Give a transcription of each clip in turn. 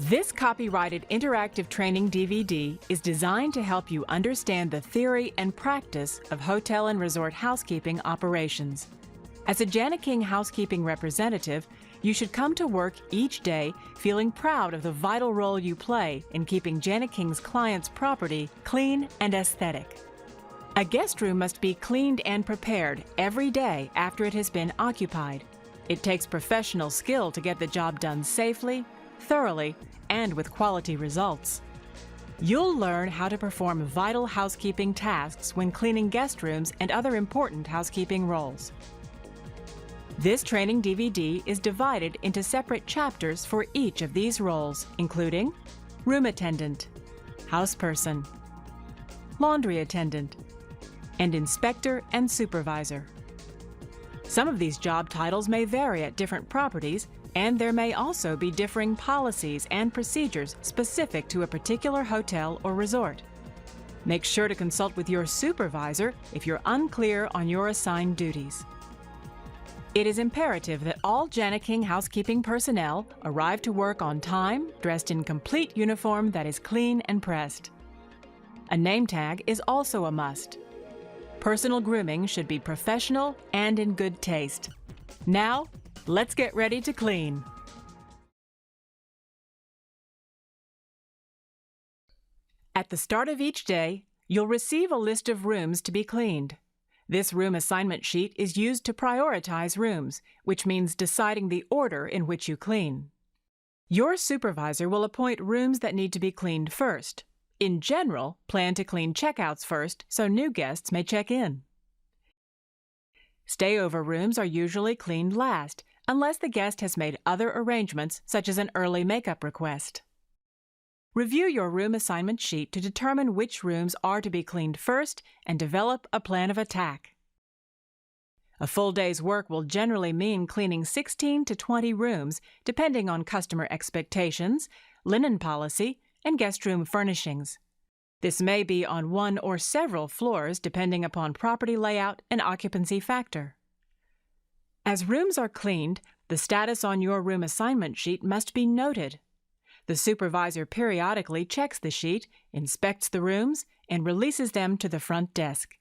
This copyrighted interactive training DVD is designed to help you understand the theory and practice of hotel and resort housekeeping operations. As a Jana King housekeeping representative, you should come to work each day feeling proud of the vital role you play in keeping Jana King's clients' property clean and aesthetic. A guest room must be cleaned and prepared every day after it has been occupied. It takes professional skill to get the job done safely, thoroughly, and with quality results. You'll learn how to perform vital housekeeping tasks when cleaning guest rooms and other important housekeeping roles. This training DVD is divided into separate chapters for each of these roles, including room attendant, houseperson, laundry attendant, and inspector and supervisor. Some of these job titles may vary at different properties, and there may also be differing policies and procedures specific to a particular hotel or resort. Make sure to consult with your supervisor if you're unclear on your assigned duties. It is imperative that all Jana King housekeeping personnel arrive to work on time, dressed in complete uniform that is clean and pressed. A name tag is also a must. Personal grooming should be professional and in good taste. Now, let's get ready to clean. At the start of each day, you'll receive a list of rooms to be cleaned. This room assignment sheet is used to prioritize rooms, which means deciding the order in which you clean. Your supervisor will appoint rooms that need to be cleaned first. In general, plan to clean checkouts first so new guests may check in. Stayover rooms are usually cleaned last, unless the guest has made other arrangements, such as an early makeup request. Review your room assignment sheet to determine which rooms are to be cleaned first and develop a plan of attack. A full day's work will generally mean cleaning 16 to 20 rooms, depending on customer expectations, linen policy, and guest room furnishings. This may be on one or several floors, depending upon property layout and occupancy factor. As rooms are cleaned, the status on your room assignment sheet must be noted. The supervisor periodically checks the sheet, inspects the rooms, and releases them to the front desk.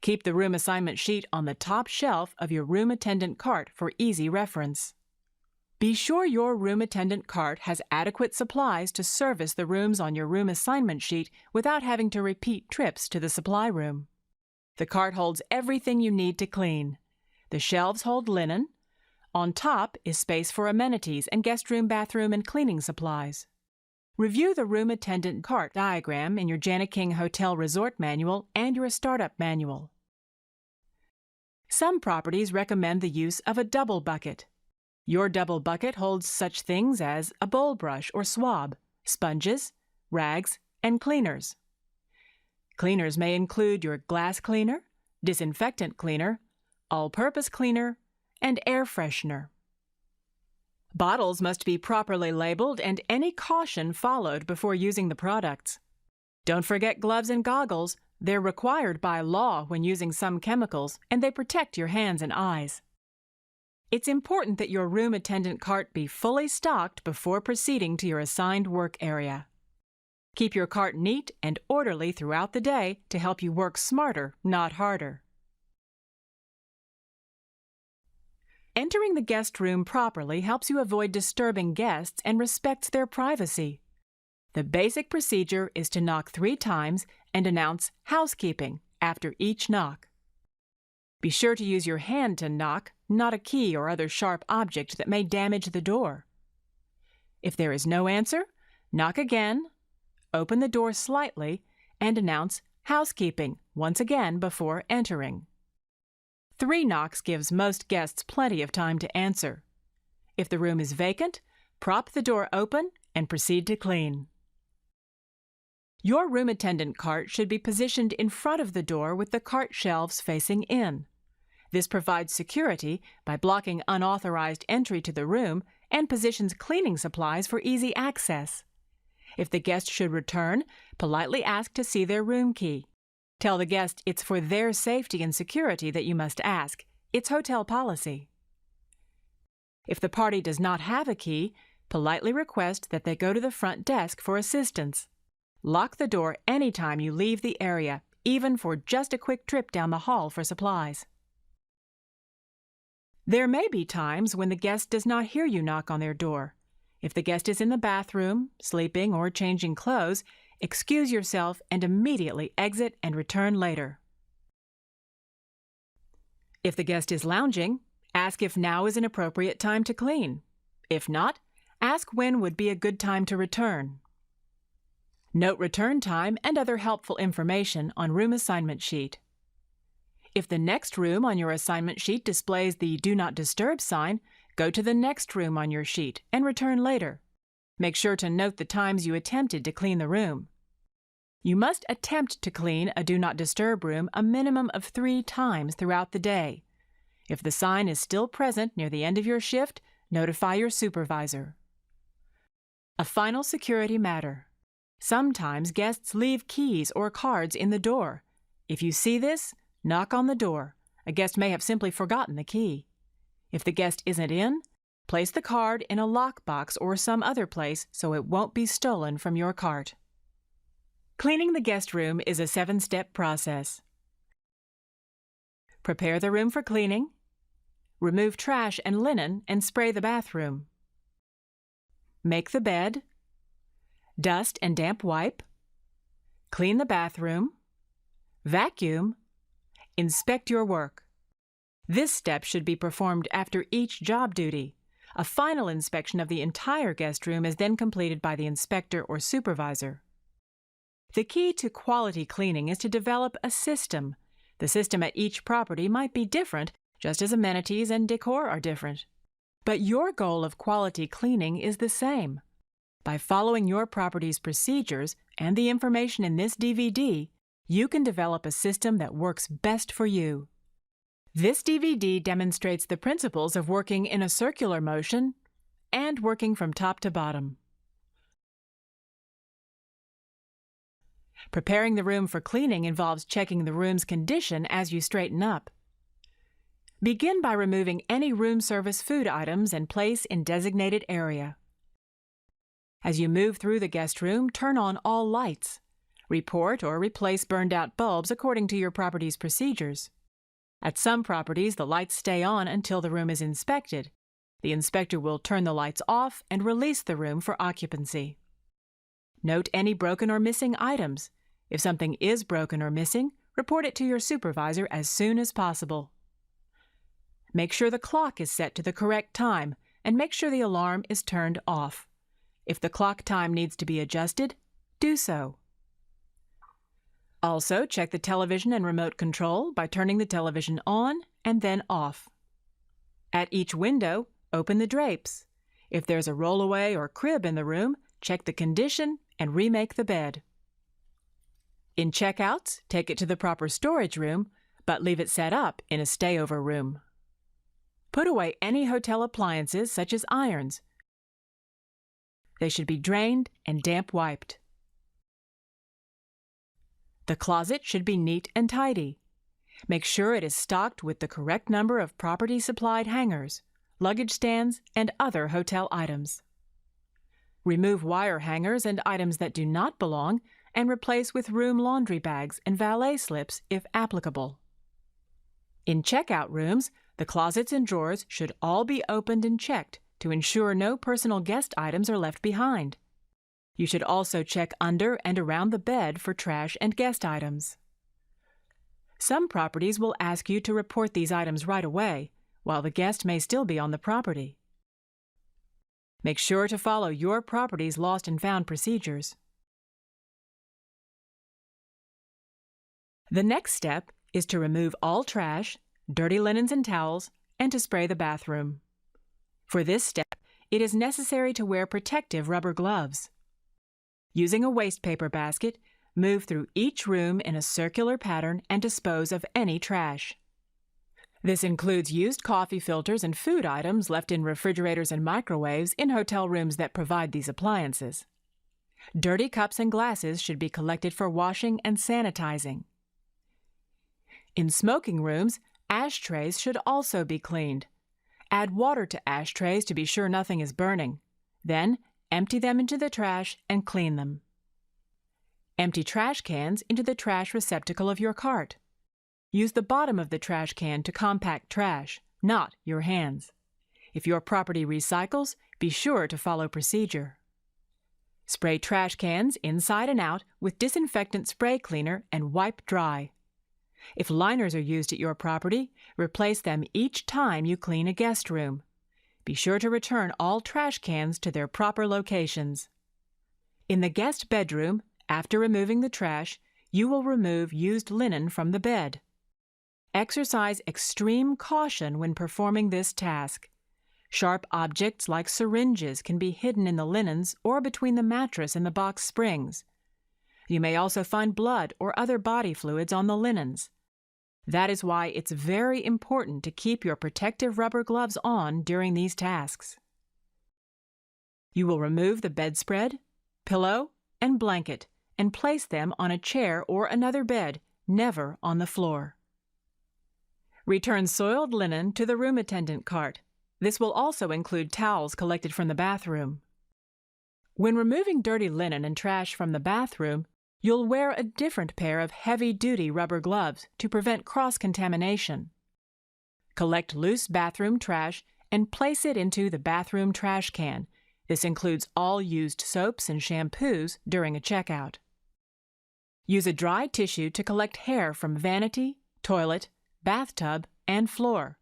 Keep the room assignment sheet on the top shelf of your room attendant cart for easy reference. Be sure your room attendant cart has adequate supplies to service the rooms on your room assignment sheet without having to repeat trips to the supply room. The cart holds everything you need to clean. The shelves hold linen. On top is space for amenities and guest room, bathroom, and cleaning supplies. Review the room attendant cart diagram in your Jana King Hotel Resort Manual and your Startup Manual. Some properties recommend the use of a double bucket. Your double bucket holds such things as a bowl brush or swab, sponges, rags, and cleaners. Cleaners may include your glass cleaner, disinfectant cleaner, all-purpose cleaner, and air freshener. Bottles must be properly labeled and any caution followed before using the products. Don't forget gloves and goggles. They're required by law when using some chemicals, and they protect your hands and eyes. It's important that your room attendant cart be fully stocked before proceeding to your assigned work area. Keep your cart neat and orderly throughout the day to help you work smarter, not harder. Entering the guest room properly helps you avoid disturbing guests and respects their privacy. The basic procedure is to knock 3 times and announce "Housekeeping" after each knock. Be sure to use your hand to knock, not a key or other sharp object that may damage the door. If there is no answer, knock again, open the door slightly, and announce "Housekeeping" once again before entering. 3 knocks gives most guests plenty of time to answer. If the room is vacant, prop the door open and proceed to clean. Your room attendant cart should be positioned in front of the door with the cart shelves facing in. This provides security by blocking unauthorized entry to the room and positions cleaning supplies for easy access. If the guest should return, politely ask to see their room key. Tell the guest it's for their safety and security that you must ask. It's hotel policy. If the party does not have a key, politely request that they go to the front desk for assistance. Lock the door anytime you leave the area, even for just a quick trip down the hall for supplies. There may be times when the guest does not hear you knock on their door. If the guest is in the bathroom, sleeping, or changing clothes, excuse yourself and immediately exit and return later. If the guest is lounging, ask if now is an appropriate time to clean. If not, ask when would be a good time to return. Note return time and other helpful information on room assignment sheet. If the next room on your assignment sheet displays the Do Not Disturb sign, go to the next room on your sheet and return later. Make sure to note the times you attempted to clean the room. You must attempt to clean a Do Not Disturb room a minimum of 3 times throughout the day. If the sign is still present near the end of your shift, notify your supervisor. A final security matter. Sometimes guests leave keys or cards in the door. If you see this, knock on the door. A guest may have simply forgotten the key. If the guest isn't in, place the card in a lockbox or some other place so it won't be stolen from your cart. Cleaning the guest room is a 7-step process. Prepare the room for cleaning. Remove trash and linen and spray the bathroom. Make the bed. Dust and damp wipe. Clean the bathroom. Vacuum. Inspect your work. This step should be performed after each job duty. A final inspection of the entire guest room is then completed by the inspector or supervisor. The key to quality cleaning is to develop a system. The system at each property might be different, just as amenities and decor are different. But your goal of quality cleaning is the same. By following your property's procedures and the information in this DVD, you can develop a system that works best for you. This DVD demonstrates the principles of working in a circular motion and working from top to bottom. Preparing the room for cleaning involves checking the room's condition as you straighten up. Begin by removing any room service food items and place in designated area. As you move through the guest room, turn on all lights. Report or replace burned-out bulbs according to your property's procedures. At some properties, the lights stay on until the room is inspected. The inspector will turn the lights off and release the room for occupancy. Note any broken or missing items. If something is broken or missing, report it to your supervisor as soon as possible. Make sure the clock is set to the correct time and make sure the alarm is turned off. If the clock time needs to be adjusted, do so. Also, check the television and remote control by turning the television on and then off. At each window, open the drapes. If there's a rollaway or crib in the room, check the condition and remake the bed. In checkouts, take it to the proper storage room, but leave it set up in a stayover room. Put away any hotel appliances such as irons. They should be drained and damp wiped. The closet should be neat and tidy. Make sure it is stocked with the correct number of property-supplied hangers, luggage stands, and other hotel items. Remove wire hangers and items that do not belong and replace with room laundry bags and valet slips if applicable. In checkout rooms, the closets and drawers should all be opened and checked to ensure no personal guest items are left behind. You should also check under and around the bed for trash and guest items. Some properties will ask you to report these items right away, while the guest may still be on the property. Make sure to follow your property's lost and found procedures. The next step is to remove all trash, dirty linens and towels, and to spray the bathroom. For this step, it is necessary to wear protective rubber gloves. Using a waste paper basket, move through each room in a circular pattern and dispose of any trash. This includes used coffee filters and food items left in refrigerators and microwaves in hotel rooms that provide these appliances. Dirty cups and glasses should be collected for washing and sanitizing. In smoking rooms, ashtrays should also be cleaned. Add water to ashtrays to be sure nothing is burning. Then, empty them into the trash and clean them. Empty trash cans into the trash receptacle of your cart. Use the bottom of the trash can to compact trash, not your hands. If your property recycles, be sure to follow procedure. Spray trash cans inside and out with disinfectant spray cleaner and wipe dry. If liners are used at your property, replace them each time you clean a guest room. Be sure to return all trash cans to their proper locations. In the guest bedroom, after removing the trash, you will remove used linen from the bed. Exercise extreme caution when performing this task. Sharp objects like syringes can be hidden in the linens or between the mattress and the box springs. You may also find blood or other body fluids on the linens. That is why it's very important to keep your protective rubber gloves on during these tasks. You will remove the bedspread, pillow, and blanket and place them on a chair or another bed, never on the floor. Return soiled linen to the room attendant cart. This will also include towels collected from the bathroom. When removing dirty linen and trash from the bathroom, you'll wear a different pair of heavy-duty rubber gloves to prevent cross-contamination. Collect loose bathroom trash and place it into the bathroom trash can. This includes all used soaps and shampoos during a checkout. Use a dry tissue to collect hair from vanity, toilet, bathtub, and floor.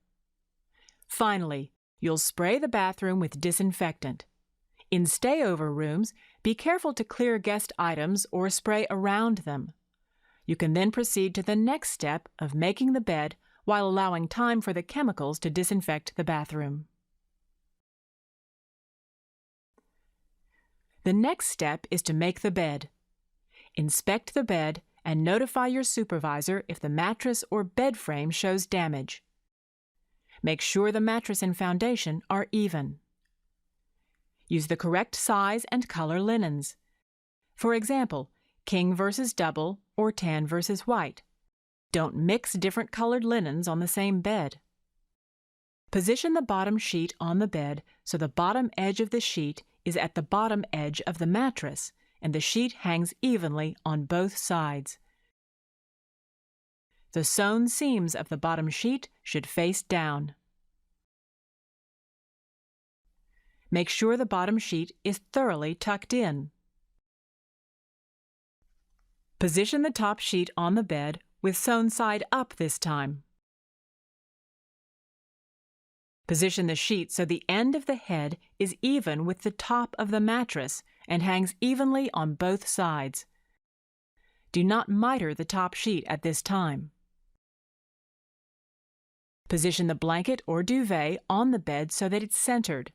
Finally, you'll spray the bathroom with disinfectant. In stayover rooms, be careful to clear guest items or spray around them. You can then proceed to the next step of making the bed while allowing time for the chemicals to disinfect the bathroom. The next step is to make the bed. Inspect the bed and notify your supervisor if the mattress or bed frame shows damage. Make sure the mattress and foundation are even. Use the correct size and color linens. For example, king versus double or tan versus white. Don't mix different colored linens on the same bed. Position the bottom sheet on the bed so the bottom edge of the sheet is at the bottom edge of the mattress and the sheet hangs evenly on both sides. The sewn seams of the bottom sheet should face down. Make sure the bottom sheet is thoroughly tucked in. Position the top sheet on the bed with sewn side up this time. Position the sheet so the end of the head is even with the top of the mattress and hangs evenly on both sides. Do not miter the top sheet at this time. Position the blanket or duvet on the bed so that it's centered.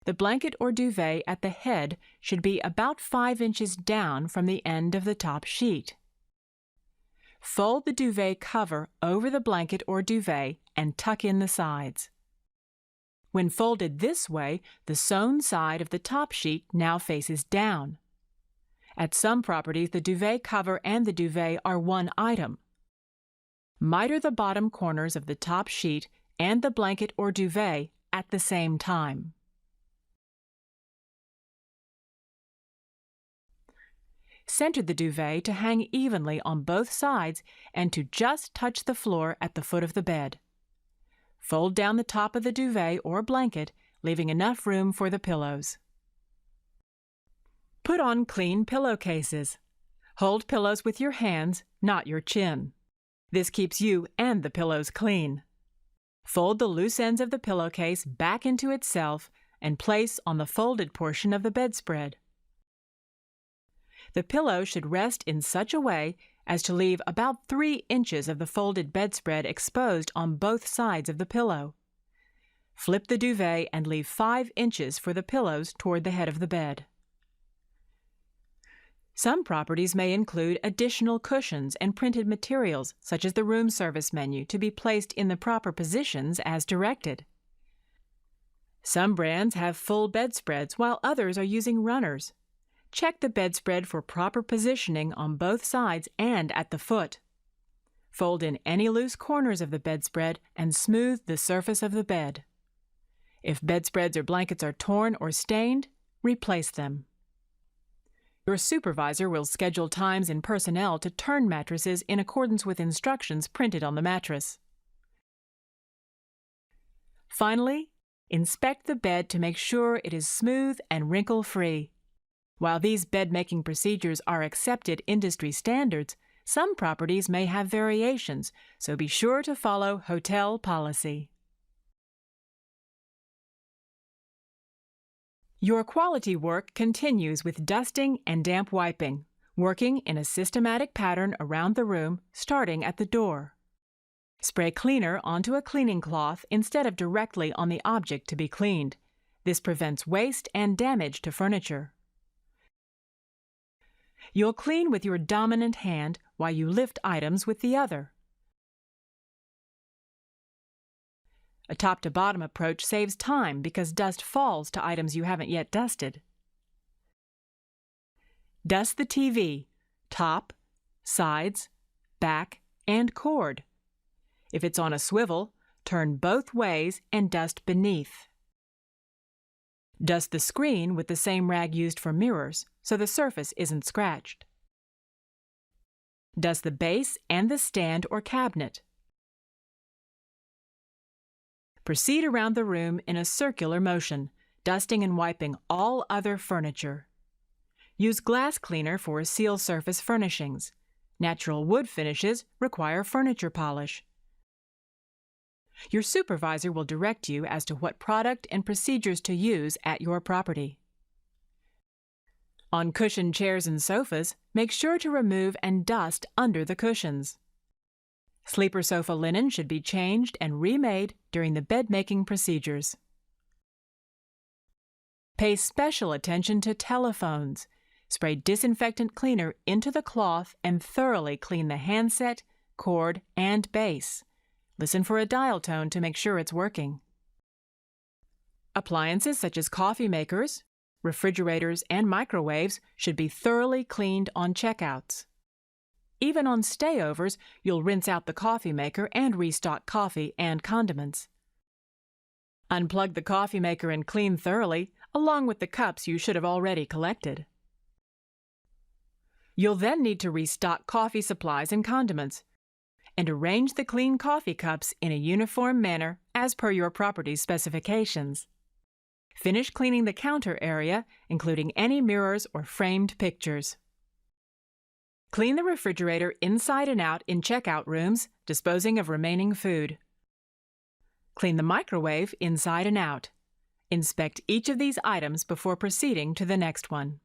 The blanket or duvet at the head should be about 5 inches down from the end of the top sheet. Fold the duvet cover over the blanket or duvet and tuck in the sides. When folded this way, the sewn side of the top sheet now faces down. At some properties, the duvet cover and the duvet are one item. Miter the bottom corners of the top sheet and the blanket or duvet at the same time. Center the duvet to hang evenly on both sides and to just touch the floor at the foot of the bed. Fold down the top of the duvet or blanket, leaving enough room for the pillows. Put on clean pillowcases. Hold pillows with your hands, not your chin. This keeps you and the pillows clean. Fold the loose ends of the pillowcase back into itself and place on the folded portion of the bedspread. The pillow should rest in such a way as to leave about 3 inches of the folded bedspread exposed on both sides of the pillow. Flip the duvet and leave 5 inches for the pillows toward the head of the bed. Some properties may include additional cushions and printed materials, such as the room service menu, to be placed in the proper positions as directed. Some brands have full bedspreads, while others are using runners. Check the bedspread for proper positioning on both sides and at the foot. Fold in any loose corners of the bedspread and smooth the surface of the bed. If bedspreads or blankets are torn or stained, replace them. Your supervisor will schedule times in personnel to turn mattresses in accordance with instructions printed on the mattress. Finally, inspect the bed to make sure it is smooth and wrinkle-free. While these bed-making procedures are accepted industry standards, some properties may have variations, so be sure to follow hotel policy. Your quality work continues with dusting and damp wiping, working in a systematic pattern around the room, starting at the door. Spray cleaner onto a cleaning cloth instead of directly on the object to be cleaned. This prevents waste and damage to furniture. You'll clean with your dominant hand while you lift items with the other. A top-to-bottom approach saves time because dust falls to items you haven't yet dusted. Dust the TV, top, sides, back, and cord. If it's on a swivel, turn both ways and dust beneath. Dust the screen with the same rag used for mirrors, so the surface isn't scratched. Dust the base and the stand or cabinet. Proceed around the room in a circular motion, dusting and wiping all other furniture. Use glass cleaner for seal surface furnishings. Natural wood finishes require furniture polish. Your supervisor will direct you as to what product and procedures to use at your property. On cushioned chairs and sofas, make sure to remove and dust under the cushions. Sleeper sofa linen should be changed and remade during the bed-making procedures. Pay special attention to telephones. Spray disinfectant cleaner into the cloth and thoroughly clean the handset, cord, and base. Listen for a dial tone to make sure it's working. Appliances such as coffee makers, refrigerators, and microwaves should be thoroughly cleaned on checkouts. Even on stayovers, you'll rinse out the coffee maker and restock coffee and condiments. Unplug the coffee maker and clean thoroughly, along with the cups you should have already collected. You'll then need to restock coffee supplies and condiments, and arrange the clean coffee cups in a uniform manner as per your property's specifications. Finish cleaning the counter area, including any mirrors or framed pictures. Clean the refrigerator inside and out in checkout rooms, disposing of remaining food. Clean the microwave inside and out. Inspect each of these items before proceeding to the next one.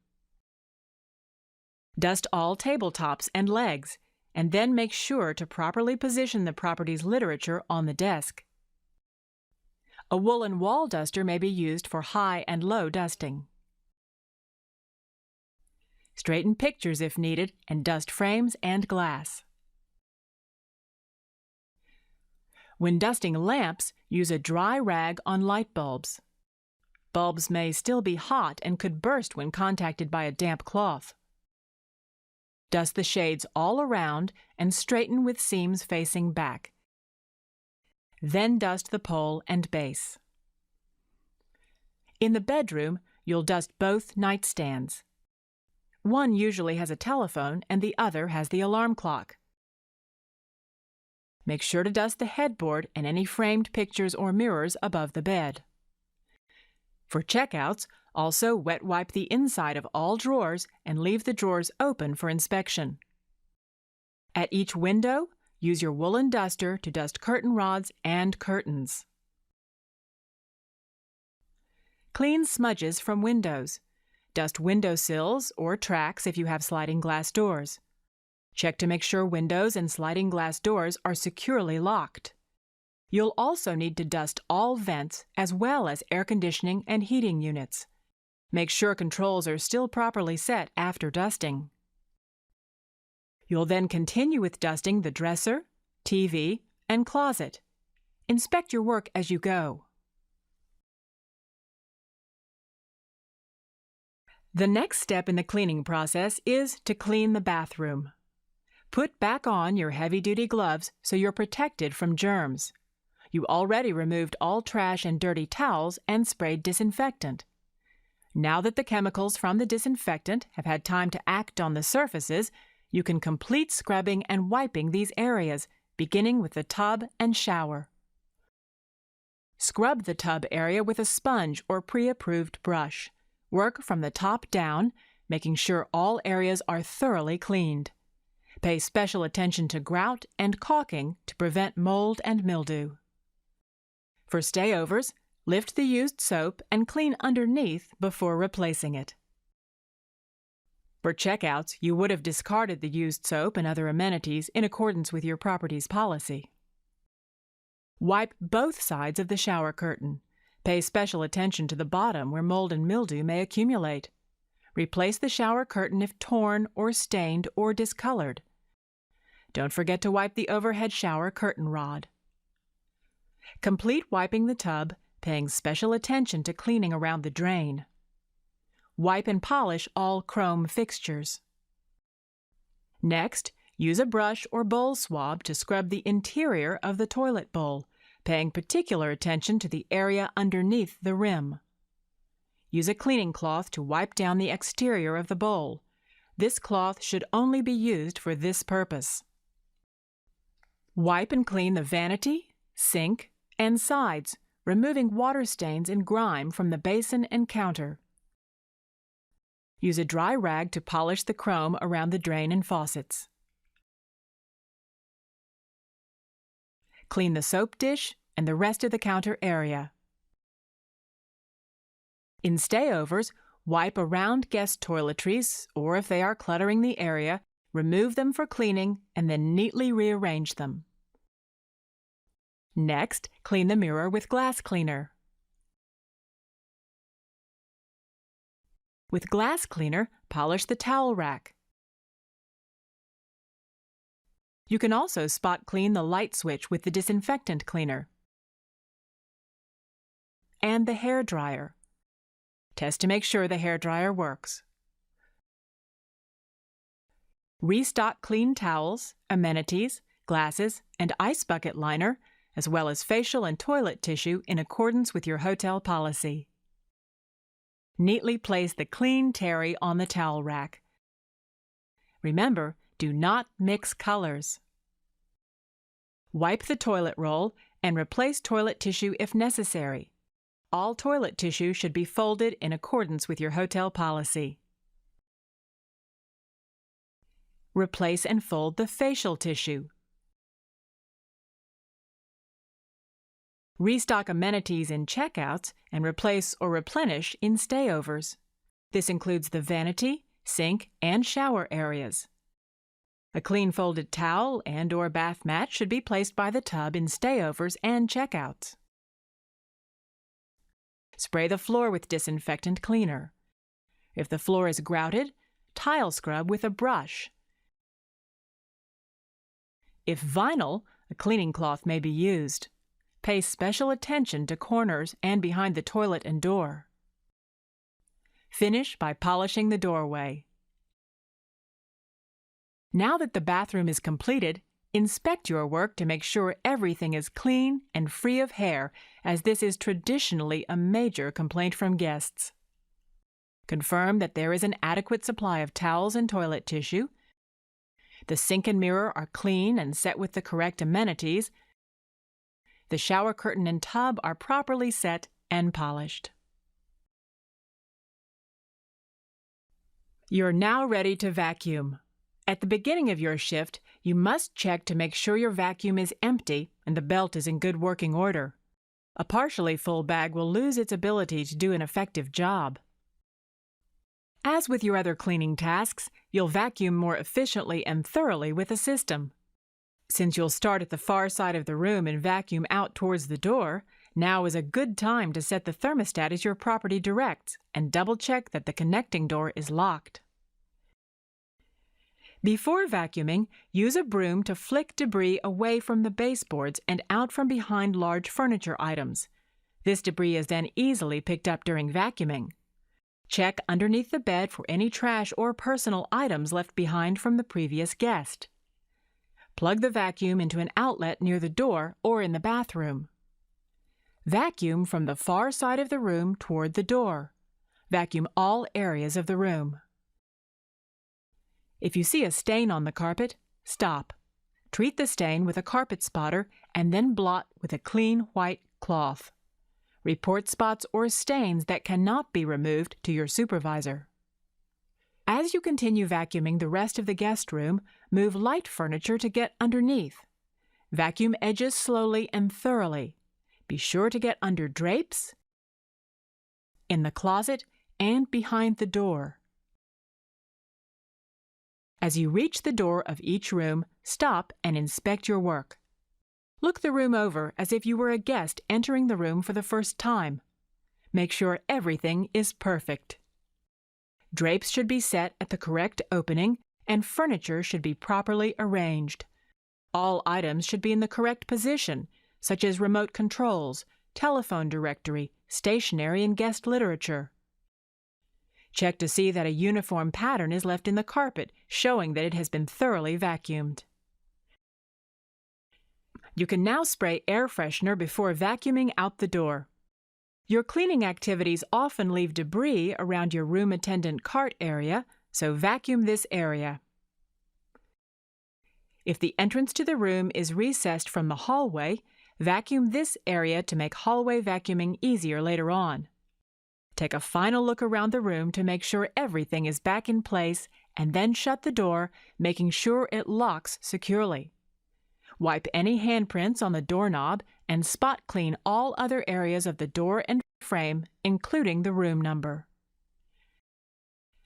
Dust all tabletops and legs, and then make sure to properly position the property's literature on the desk. A woolen wall duster may be used for high and low dusting. Straighten pictures if needed and dust frames and glass. When dusting lamps, use a dry rag on light bulbs. Bulbs may still be hot and could burst when contacted by a damp cloth. Dust the shades all around and straighten with seams facing back. Then dust the pole and base. In the bedroom, you'll dust both nightstands. One usually has a telephone and the other has the alarm clock. Make sure to dust the headboard and any framed pictures or mirrors above the bed. For checkouts, also wet wipe the inside of all drawers and leave the drawers open for inspection. At each window, use your woolen duster to dust curtain rods and curtains. Clean smudges from windows. Dust window sills or tracks if you have sliding glass doors. Check to make sure windows and sliding glass doors are securely locked. You'll also need to dust all vents as well as air conditioning and heating units. Make sure controls are still properly set after dusting. You'll then continue with dusting the dresser, TV, and closet. Inspect your work as you go. The next step in the cleaning process is to clean the bathroom. Put back on your heavy-duty gloves so you're protected from germs. You already removed all trash and dirty towels and sprayed disinfectant. Now that the chemicals from the disinfectant have had time to act on the surfaces, you can complete scrubbing and wiping these areas, beginning with the tub and shower. Scrub the tub area with a sponge or pre-approved brush. Work from the top down, making sure all areas are thoroughly cleaned. Pay special attention to grout and caulking to prevent mold and mildew. For stayovers, lift the used soap and clean underneath before replacing it. For checkouts, you would have discarded the used soap and other amenities in accordance with your property's policy. Wipe both sides of the shower curtain. Pay special attention to the bottom where mold and mildew may accumulate. Replace the shower curtain if torn or stained or discolored. Don't forget to wipe the overhead shower curtain rod. Complete wiping the tub, paying special attention to cleaning around the drain. Wipe and polish all chrome fixtures. Next, use a brush or bowl swab to scrub the interior of the toilet bowl, paying particular attention to the area underneath the rim. Use a cleaning cloth to wipe down the exterior of the bowl. This cloth should only be used for this purpose. Wipe and clean the vanity, sink, and sides, removing water stains and grime from the basin and counter. Use a dry rag to polish the chrome around the drain and faucets. Clean the soap dish and the rest of the counter area. In stayovers, wipe around guest toiletries, or if they are cluttering the area, remove them for cleaning and then neatly rearrange them. Next, clean the mirror with glass cleaner. With glass cleaner, polish the towel rack. You can also spot clean the light switch with the disinfectant cleaner and the hair dryer. Test to make sure the hair dryer works. Restock clean towels, amenities, glasses, and ice bucket liner, as well as facial and toilet tissue in accordance with your hotel policy. Neatly place the clean terry on the towel rack. Remember, do not mix colors. Wipe the toilet roll and replace toilet tissue if necessary. All toilet tissue should be folded in accordance with your hotel policy. Replace and fold the facial tissue. Restock amenities in checkouts and replace or replenish in stayovers. This includes the vanity, sink, and shower areas. A clean folded towel and/or bath mat should be placed by the tub in stayovers and checkouts. Spray the floor with disinfectant cleaner. If the floor is grouted, tile scrub with a brush. If vinyl, a cleaning cloth may be used. Pay special attention to corners and behind the toilet and door. Finish by polishing the doorway. Now that the bathroom is completed, inspect your work to make sure everything is clean and free of hair, as this is traditionally a major complaint from guests. Confirm that there is an adequate supply of towels and toilet tissue. The sink and mirror are clean and set with the correct amenities. The shower curtain and tub are properly set and polished. You're now ready to vacuum. At the beginning of your shift, you must check to make sure your vacuum is empty and the belt is in good working order. A partially full bag will lose its ability to do an effective job. As with your other cleaning tasks, you'll vacuum more efficiently and thoroughly with a system. Since you'll start at the far side of the room and vacuum out towards the door, now is a good time to set the thermostat as your property directs and double-check that the connecting door is locked. Before vacuuming, use a broom to flick debris away from the baseboards and out from behind large furniture items. This debris is then easily picked up during vacuuming. Check underneath the bed for any trash or personal items left behind from the previous guest. Plug the vacuum into an outlet near the door or in the bathroom. Vacuum from the far side of the room toward the door. Vacuum all areas of the room. If you see a stain on the carpet, stop. Treat the stain with a carpet spotter and then blot with a clean white cloth. Report spots or stains that cannot be removed to your supervisor. As you continue vacuuming the rest of the guest room, move light furniture to get underneath. Vacuum edges slowly and thoroughly. Be sure to get under drapes, in the closet, and behind the door. As you reach the door of each room, stop and inspect your work. Look the room over as if you were a guest entering the room for the first time. Make sure everything is perfect. Drapes should be set at the correct opening, and furniture should be properly arranged. All items should be in the correct position, such as remote controls, telephone directory, stationery, and guest literature. Check to see that a uniform pattern is left in the carpet, showing that it has been thoroughly vacuumed. You can now spray air freshener before vacuuming out the door. Your cleaning activities often leave debris around your room attendant cart area, so vacuum this area. If the entrance to the room is recessed from the hallway, vacuum this area to make hallway vacuuming easier later on. Take a final look around the room to make sure everything is back in place, and then shut the door, making sure it locks securely. Wipe any handprints on the doorknob and spot clean all other areas of the door and frame, including the room number.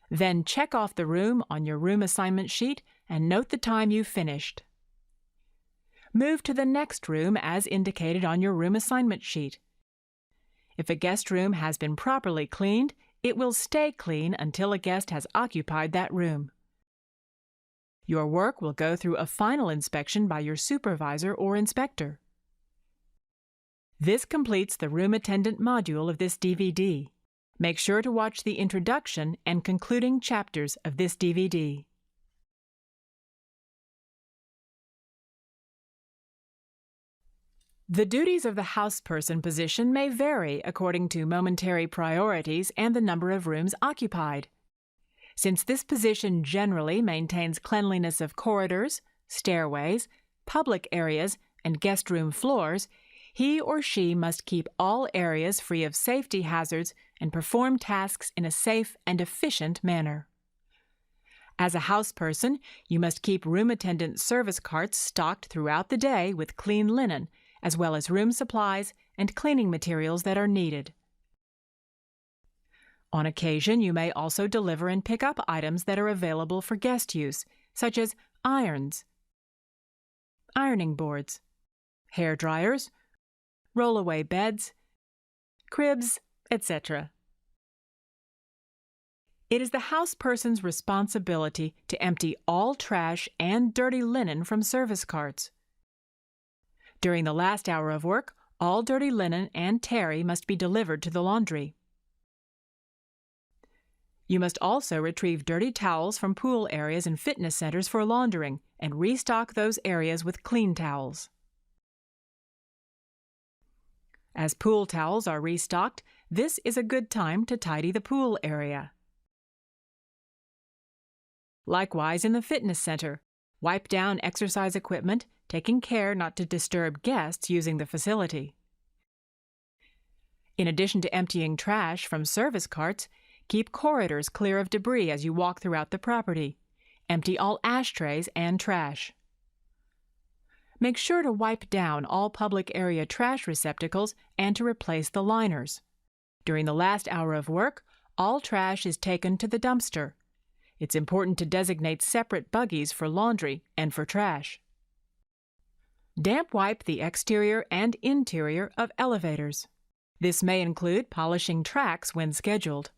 Then check off the room on your room assignment sheet and note the time you finished. Move to the next room as indicated on your room assignment sheet. If a guest room has been properly cleaned, it will stay clean until a guest has occupied that room. Your work will go through a final inspection by your supervisor or inspector. This completes the room attendant module of this DVD. Make sure to watch the introduction and concluding chapters of this DVD. The duties of the houseperson position may vary according to momentary priorities and the number of rooms occupied. Since this position generally maintains cleanliness of corridors, stairways, public areas, and guest room floors, he or she must keep all areas free of safety hazards and perform tasks in a safe and efficient manner. As a houseperson, you must keep room attendant service carts stocked throughout the day with clean linen, as well as room supplies and cleaning materials that are needed. On occasion, you may also deliver and pick up items that are available for guest use, such as irons, ironing boards, hair dryers, roll-away beds, cribs, etc. It is the houseperson's responsibility to empty all trash and dirty linen from service carts. During the last hour of work, all dirty linen and terry must be delivered to the laundry. You must also retrieve dirty towels from pool areas and fitness centers for laundering and restock those areas with clean towels. As pool towels are restocked, this is a good time to tidy the pool area. Likewise, in the fitness center, wipe down exercise equipment, taking care not to disturb guests using the facility. In addition to emptying trash from service carts, keep corridors clear of debris as you walk throughout the property. Empty all ashtrays and trash. Make sure to wipe down all public area trash receptacles and to replace the liners. During the last hour of work, all trash is taken to the dumpster. It's important to designate separate buggies for laundry and for trash. Damp wipe the exterior and interior of elevators. This may include polishing tracks when scheduled.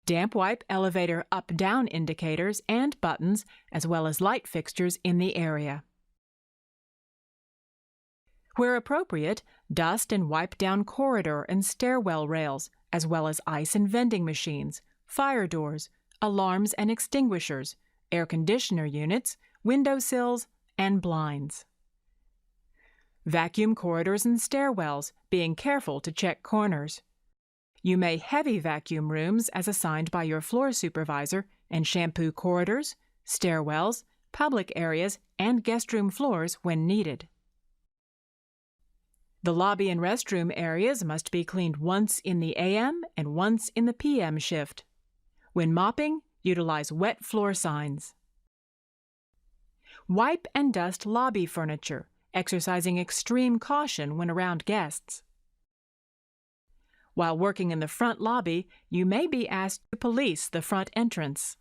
Damp wipe elevator up-down indicators and buttons, as well as light fixtures in the area. Where appropriate, dust and wipe down corridor and stairwell rails, as well as ice and vending machines, fire doors, alarms and extinguishers, air conditioner units, windowsills, and blinds. Vacuum corridors and stairwells, being careful to check corners. You may heavy vacuum rooms as assigned by your floor supervisor and shampoo corridors, stairwells, public areas, and guest room floors when needed. The lobby and restroom areas must be cleaned once in the AM and once in the PM shift. When mopping, utilize wet floor signs. Wipe and dust lobby furniture, exercising extreme caution when around guests. While working in the front lobby, you may be asked to police the front entrance.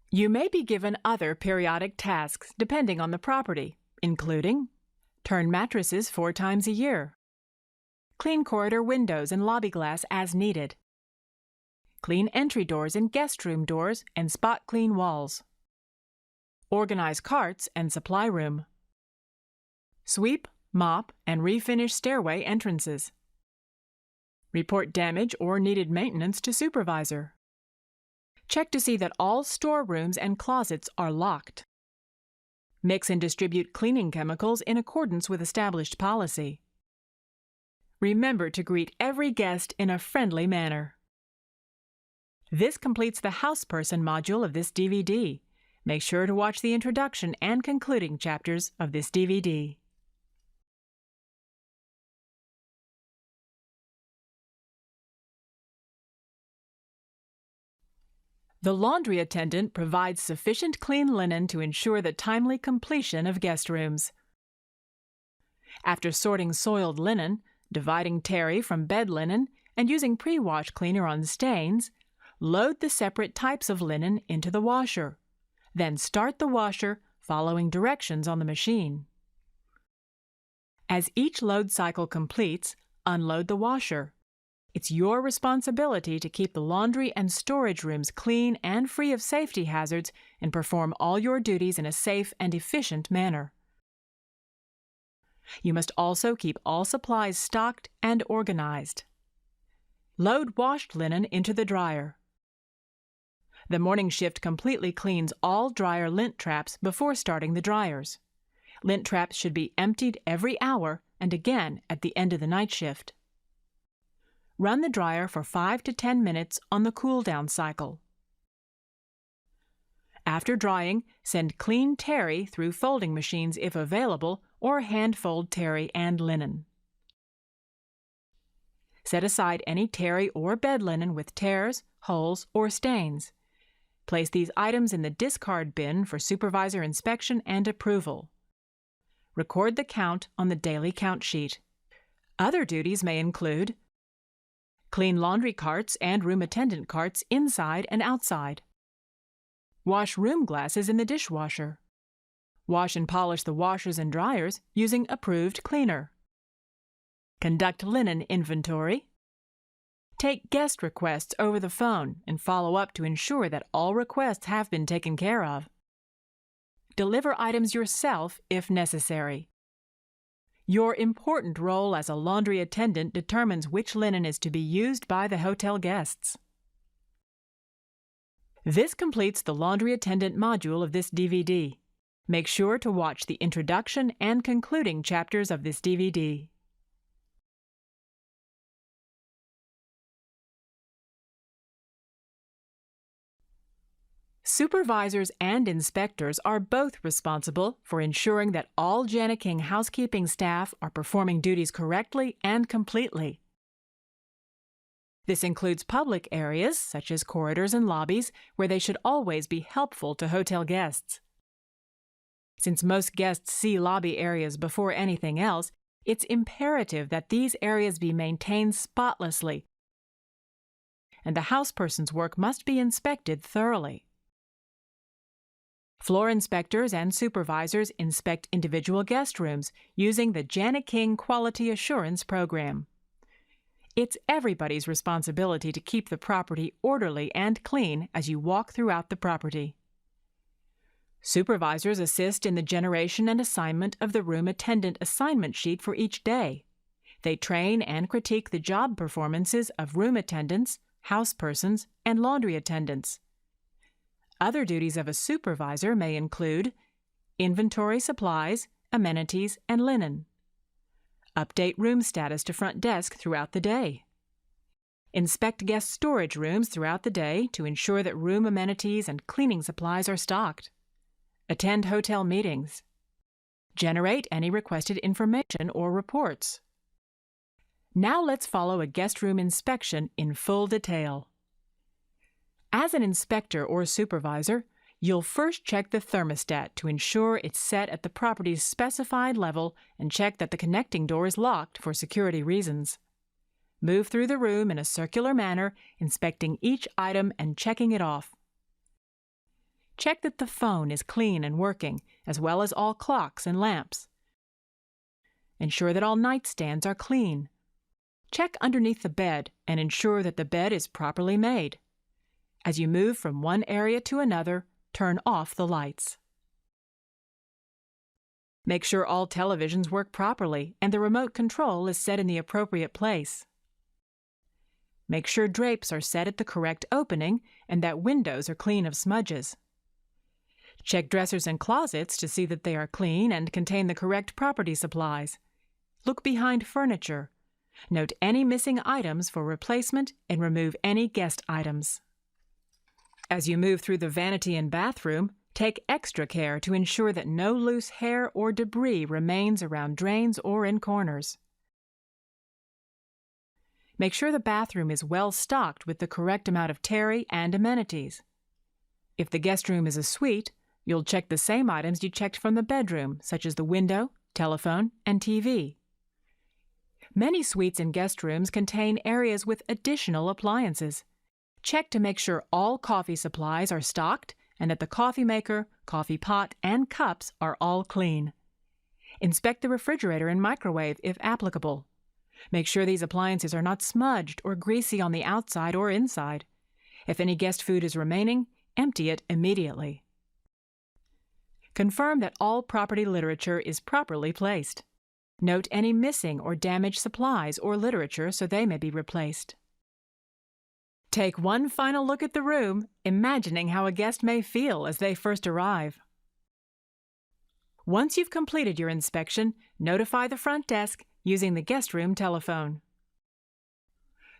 You may be given other periodic tasks depending on the property, including turn mattresses 4 times a year, clean corridor windows and lobby glass as needed, clean entry doors and guest room doors and spot clean walls, organize carts and supply room, sweep, mop, and refinish stairway entrances, report damage or needed maintenance to supervisor, check to see that all storerooms and closets are locked, mix and distribute cleaning chemicals in accordance with established policy. Remember to greet every guest in a friendly manner. This completes the Houseperson module of this DVD. Make sure to watch the introduction and concluding chapters of this DVD. The laundry attendant provides sufficient clean linen to ensure the timely completion of guest rooms. After sorting soiled linen, dividing terry from bed linen, and using pre-wash cleaner on stains, load the separate types of linen into the washer. Then start the washer, following directions on the machine. As each load cycle completes, unload the washer. It's your responsibility to keep the laundry and storage rooms clean and free of safety hazards and perform all your duties in a safe and efficient manner. You must also keep all supplies stocked and organized. Load washed linen into the dryer. The morning shift completely cleans all dryer lint traps before starting the dryers. Lint traps should be emptied every hour and again at the end of the night shift. Run the dryer for 5 to 10 minutes on the cool-down cycle. After drying, send clean terry through folding machines if available, or hand-fold terry and linen. Set aside any terry or bed linen with tears, holes, or stains. Place these items in the discard bin for supervisor inspection and approval. Record the count on the daily count sheet. Other duties may include clean laundry carts and room attendant carts inside and outside. Wash room glasses in the dishwasher. Wash and polish the washers and dryers using approved cleaner. Conduct linen inventory. Take guest requests over the phone and follow up to ensure that all requests have been taken care of. Deliver items yourself if necessary. Your important role as a laundry attendant determines which linen is to be used by the hotel guests. This completes the laundry attendant module of this DVD. Make sure to watch the introduction and concluding chapters of this DVD. Supervisors and inspectors are both responsible for ensuring that all Jana King housekeeping staff are performing duties correctly and completely. This includes public areas, such as corridors and lobbies, where they should always be helpful to hotel guests. Since most guests see lobby areas before anything else, it's imperative that these areas be maintained spotlessly, and the houseperson's work must be inspected thoroughly. Floor inspectors and supervisors inspect individual guest rooms using the Jana King Quality Assurance Program. It's everybody's responsibility to keep the property orderly and clean as you walk throughout the property. Supervisors assist in the generation and assignment of the room attendant assignment sheet for each day. They train and critique the job performances of room attendants, housepersons, and laundry attendants. Other duties of a supervisor may include inventory supplies, amenities, and linen. Update room status to front desk throughout the day. Inspect guest storage rooms throughout the day to ensure that room amenities and cleaning supplies are stocked. Attend hotel meetings. Generate any requested information or reports. Now let's follow a guest room inspection in full detail. As an inspector or supervisor, you'll first check the thermostat to ensure it's set at the property's specified level and check that the connecting door is locked for security reasons. Move through the room in a circular manner, inspecting each item and checking it off. Check that the phone is clean and working, as well as all clocks and lamps. Ensure that all nightstands are clean. Check underneath the bed and ensure that the bed is properly made. As you move from one area to another, turn off the lights. Make sure all televisions work properly and the remote control is set in the appropriate place. Make sure drapes are set at the correct opening and that windows are clean of smudges. Check dressers and closets to see that they are clean and contain the correct property supplies. Look behind furniture. Note any missing items for replacement and remove any guest items. As you move through the vanity and bathroom, take extra care to ensure that no loose hair or debris remains around drains or in corners. Make sure the bathroom is well stocked with the correct amount of terry and amenities. If the guest room is a suite, you'll check the same items you checked from the bedroom, such as the window, telephone, and TV. Many suites and guest rooms contain areas with additional appliances. Check to make sure all coffee supplies are stocked and that the coffee maker, coffee pot, and cups are all clean. Inspect the refrigerator and microwave if applicable. Make sure these appliances are not smudged or greasy on the outside or inside. If any guest food is remaining, empty it immediately. Confirm that all property literature is properly placed. Note any missing or damaged supplies or literature so they may be replaced. Take one final look at the room, imagining how a guest may feel as they first arrive. Once you've completed your inspection, notify the front desk using the guest room telephone.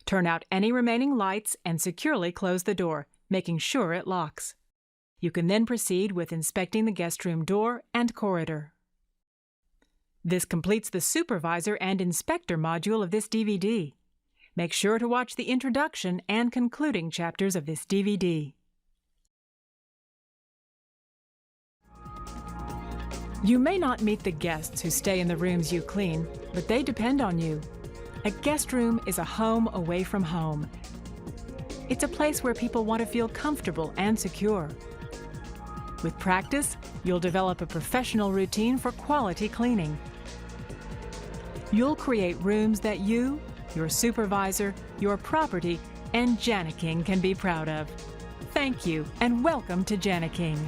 Turn out any remaining lights and securely close the door, making sure it locks. You can then proceed with inspecting the guest room door and corridor. This completes the Supervisor and Inspector module of this DVD. Make sure to watch the introduction and concluding chapters of this DVD. You may not meet the guests who stay in the rooms you clean, but they depend on you. A guest room is a home away from home. It's a place where people want to feel comfortable and secure. With practice, you'll develop a professional routine for quality cleaning. You'll create rooms that you, your supervisor, your property, and Janiking can be proud of. Thank you, and welcome to Janiking.